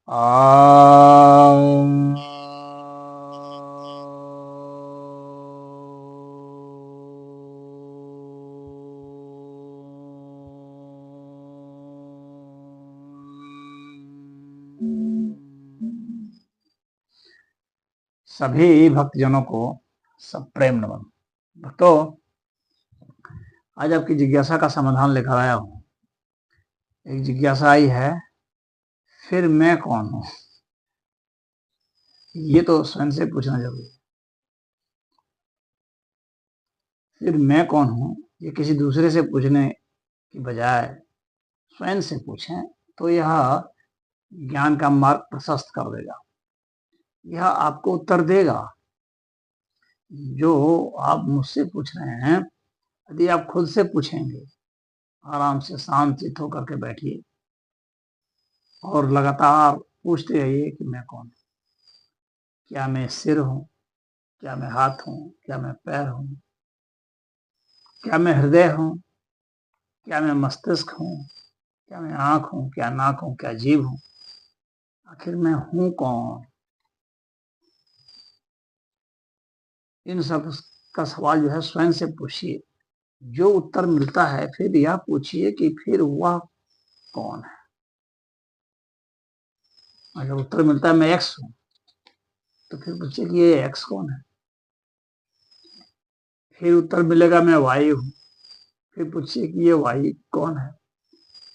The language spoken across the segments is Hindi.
आम। सभी भक्तजनों को सब प्रेम नमन। भक्तों, आज आपकी जिज्ञासा का समाधान लेकर आया हूं। एक जिज्ञासा आई है, फिर मैं कौन हूं? ये तो स्वयं से पूछना जरूरी है। फिर मैं कौन हूं, ये किसी दूसरे से पूछने की बजाय स्वयं से पूछें तो यह ज्ञान का मार्ग प्रशस्त कर देगा। यह आपको उत्तर देगा। जो आप मुझसे पूछ रहे हैं, यदि आप खुद से पूछेंगे, आराम से शांत चित्त होकर के बैठिए और लगातार पूछते रहिए कि मैं कौन हूं। क्या मैं सिर हूं? क्या मैं हाथ हूं? क्या मैं पैर हूं? क्या मैं हृदय हूं? क्या मैं मस्तिष्क हूं? क्या मैं आंख हूं? क्या नाक हूं? क्या जीभ हूं? आखिर मैं हूं कौन? इन सब का सवाल जो है स्वयं से पूछिए। जो उत्तर मिलता है फिर यह पूछिए कि फिर वह कौन है। अगर उत्तर मिलता है मैं एक्स हूं, तो फिर पूछिए कि ये एक्स कौन है। फिर उत्तर मिलेगा मैं वाई हूं, फिर पूछिए कि ये वाई कौन है।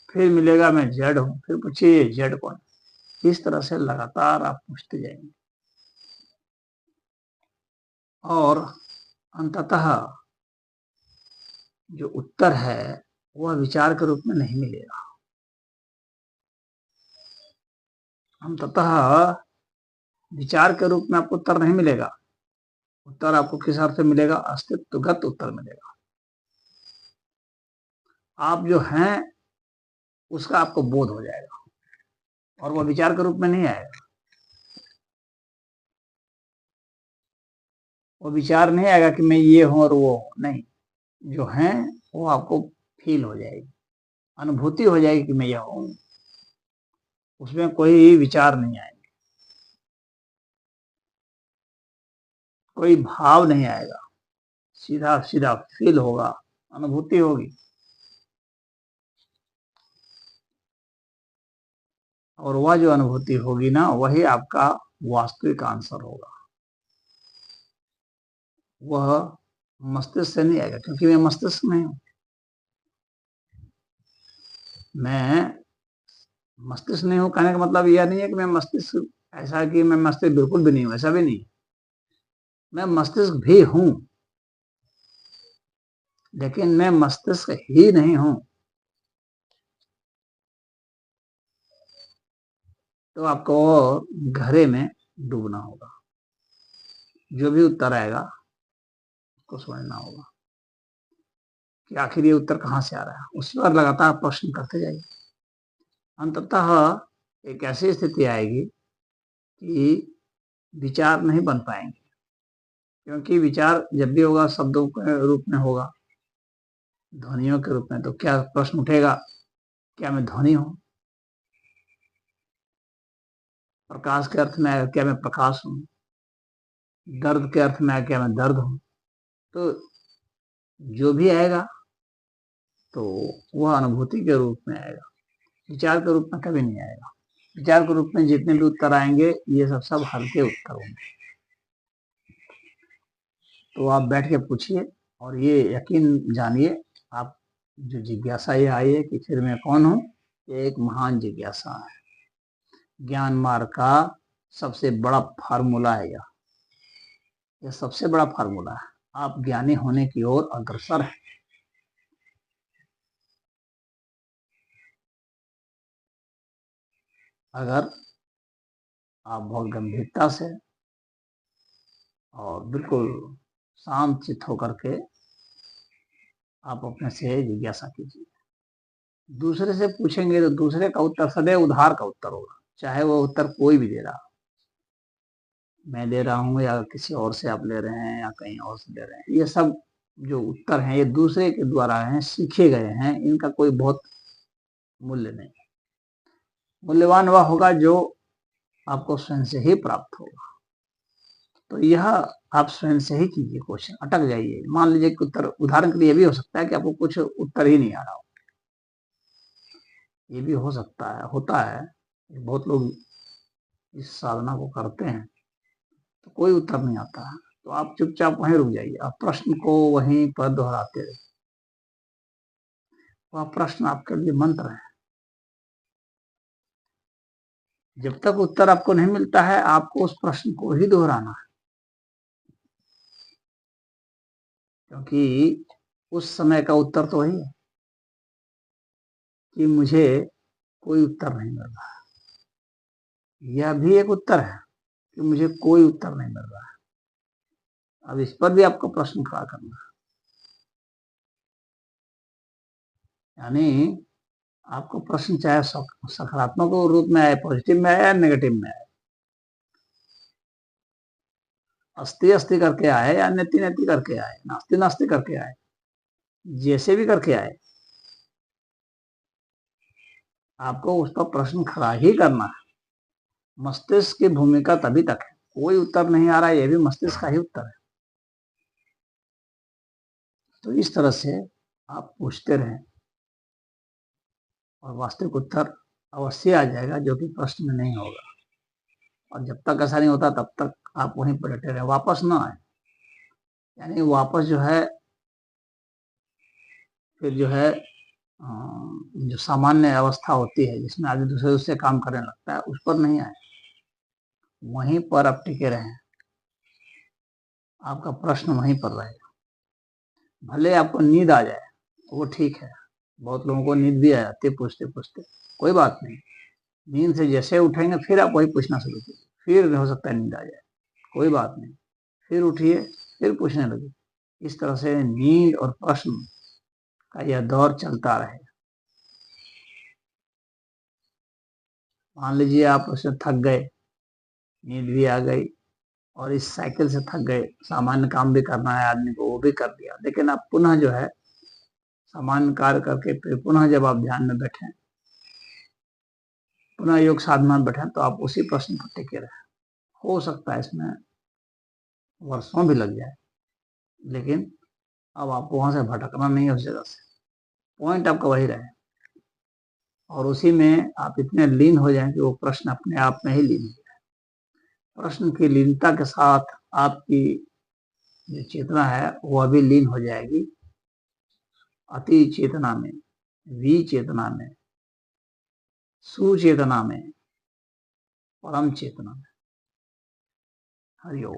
फिर मिलेगा मैं जेड हूं, फिर पूछिए ये जेड कौन है। इस तरह से लगातार आप पूछते जाएंगे और अंततः जो उत्तर है वह विचार के रूप में नहीं मिलेगा। अंततः विचार के रूप में आपको उत्तर नहीं मिलेगा। उत्तर आपको किस अर्थ में मिलेगा? अस्तित्वगत उत्तर मिलेगा। आप जो हैं उसका आपको बोध हो जाएगा और वह विचार के रूप में नहीं आएगा। वो विचार नहीं आएगा कि मैं ये हूं और वो हूं, नहीं। जो है वो आपको फील हो जाएगी, अनुभूति हो जाएगी कि मैं यह हूं। उसमें कोई विचार नहीं आएगा, कोई भाव नहीं आएगा। सीधा सीधा फील होगा, अनुभूति होगी। और वह जो अनुभूति होगी ना, वही आपका वास्तविक आंसर होगा। वह मस्तिष्क से नहीं आएगा, क्योंकि मैं मस्तिष्क नहीं हूं। मैं मस्तिष्क नहीं हूं कहने का मतलब यह नहीं है कि मैं मस्तिष्क, ऐसा कि मैं मस्तिष्क बिल्कुल भी नहीं हूं, ऐसा भी नहीं। मैं मस्तिष्क भी हूं, लेकिन मैं मस्तिष्क ही नहीं हूं। तो आपको गहरे में डूबना होगा। जो भी उत्तर आएगा उसको समझना होगा कि आखिर ये उत्तर कहां से आ रहा है। उस पर लगातार प्रश्न करते जाइए। अंततः एक ऐसी स्थिति आएगी कि विचार नहीं बन पाएंगे, क्योंकि विचार जब भी होगा शब्दों के रूप में होगा, ध्वनियों के रूप में। तो क्या प्रश्न उठेगा, क्या मैं ध्वनि हूं? प्रकाश के अर्थ में आएगा, क्या मैं प्रकाश हूं? दर्द के अर्थ में आएगा, क्या मैं दर्द हूं? तो जो भी आएगा तो वह अनुभूति के रूप में आएगा, विचार के रूप में कभी नहीं आएगा। विचार के रूप में जितने भी उत्तर आएंगे ये सब सब हल्के उत्तर होंगे। तो आप बैठ के पूछिए और ये यकीन जानिए, आप जो जिज्ञासा ये आई है कि फिर मैं कौन हूं, ये एक महान जिज्ञासा है। ज्ञान मार्ग का सबसे बड़ा फार्मूला है यह सबसे बड़ा फार्मूला है। आप ज्ञानी होने की ओर अग्रसर हैं। अगर आप बहुत गंभीरता से और बिल्कुल शांत चित्त होकर के आप अपने से जिज्ञासा कीजिए। दूसरे से पूछेंगे तो दूसरे का उत्तर सदैव उधार का उत्तर होगा, चाहे वो उत्तर कोई भी दे रहा, मैं दे रहा हूँ या किसी और से आप ले रहे हैं या कहीं और से ले रहे हैं। ये सब जो उत्तर हैं ये दूसरे के द्वारा हैं, सीखे गए हैं। इनका कोई बहुत मूल्य नहीं। मूल्यवान वह होगा जो आपको स्वयं से ही प्राप्त होगा। तो यह आप स्वयं से ही कीजिए क्वेश्चन, अटक जाइए। मान लीजिए कि उत्तर, उदाहरण के लिए भी हो सकता है कि आपको कुछ उत्तर ही नहीं आ रहा हो, ये भी हो सकता है, होता है। बहुत लोग इस साधना को करते हैं तो कोई उत्तर नहीं आता है, तो आप चुपचाप वहीं रुक जाइए, आप प्रश्न को वहीं पर दोहराते रहिए। वह प्रश्न आपके लिए मंत्र है। जब तक उत्तर आपको नहीं मिलता है, आपको उस प्रश्न को ही दोहराना है, क्योंकि उस समय का उत्तर तो वही है कि मुझे कोई उत्तर नहीं मिल रहा है। यह भी एक उत्तर है कि मुझे कोई उत्तर नहीं मिल रहा है। अब इस पर भी आपको प्रश्न खड़ा करना है, यानी आपको प्रश्न चाहे सकारात्मक रूप में आए, पॉजिटिव में आए या नेगेटिव में आए, अस्ति अस्ति करके आए या नेति नेति करके आए, नास्ति नास्ति करके आए, जैसे भी करके आए, आपको उस पर प्रश्न खड़ा ही करना है। मस्तिष्क की भूमिका तभी तक है, कोई उत्तर नहीं आ रहा है, यह भी मस्तिष्क का ही उत्तर है। तो इस तरह से आप पूछते रहें और वास्तविक उत्तर अवश्य आ जाएगा, जो कि प्रश्न में नहीं होगा। और जब तक ऐसा नहीं होता तब तक आप वहीं पर डटे रहे, वापस ना आए। यानी वापस जो है, फिर जो है जो सामान्य अवस्था होती है जिसमें आदमी दूसरे दूसरे काम करने लगता है, उस पर नहीं आए, वहीं पर आप टिके रहें, आपका प्रश्न वहीं पर रहेगा। भले आपको नींद आ जाए वो ठीक है, बहुत लोगों को नींद भी आ जाती है पूछते पूछते, कोई बात नहीं। नींद से जैसे उठेंगे फिर आप वही पूछना शुरू कीजिए, फिर हो सकता है नींद आ जाए, कोई बात नहीं, फिर उठिए, फिर पूछने लगे। इस तरह से नींद और प्रश्न का यह दौर चलता रहे। मान लीजिए आप उससे थक गए, नींद भी आ गई और इस साइकिल से थक गए, सामान्य काम भी करना है आदमी को, वो भी कर दिया, लेकिन आप पुनः जो है सामान्य कार्य करके फिर पुनः जब आप ध्यान में बैठे, पुनः योग साधना में बैठे, तो आप उसी प्रश्न पर टिके रहे। हो सकता है इसमें वर्षों भी लग जाए, लेकिन अब आपको वहां से भटकना नहीं है, उस जगह से पॉइंट आपका वही रहे और उसी में आप इतने लीन हो जाएं कि वो प्रश्न अपने आप में ही लीन हो जाए। प्रश्न की लीनता के साथ आपकी जो चेतना है वह भी लीन हो जाएगी अति चेतना में, विचेतना में, सुचेतना में, परम चेतना में। हरिओम।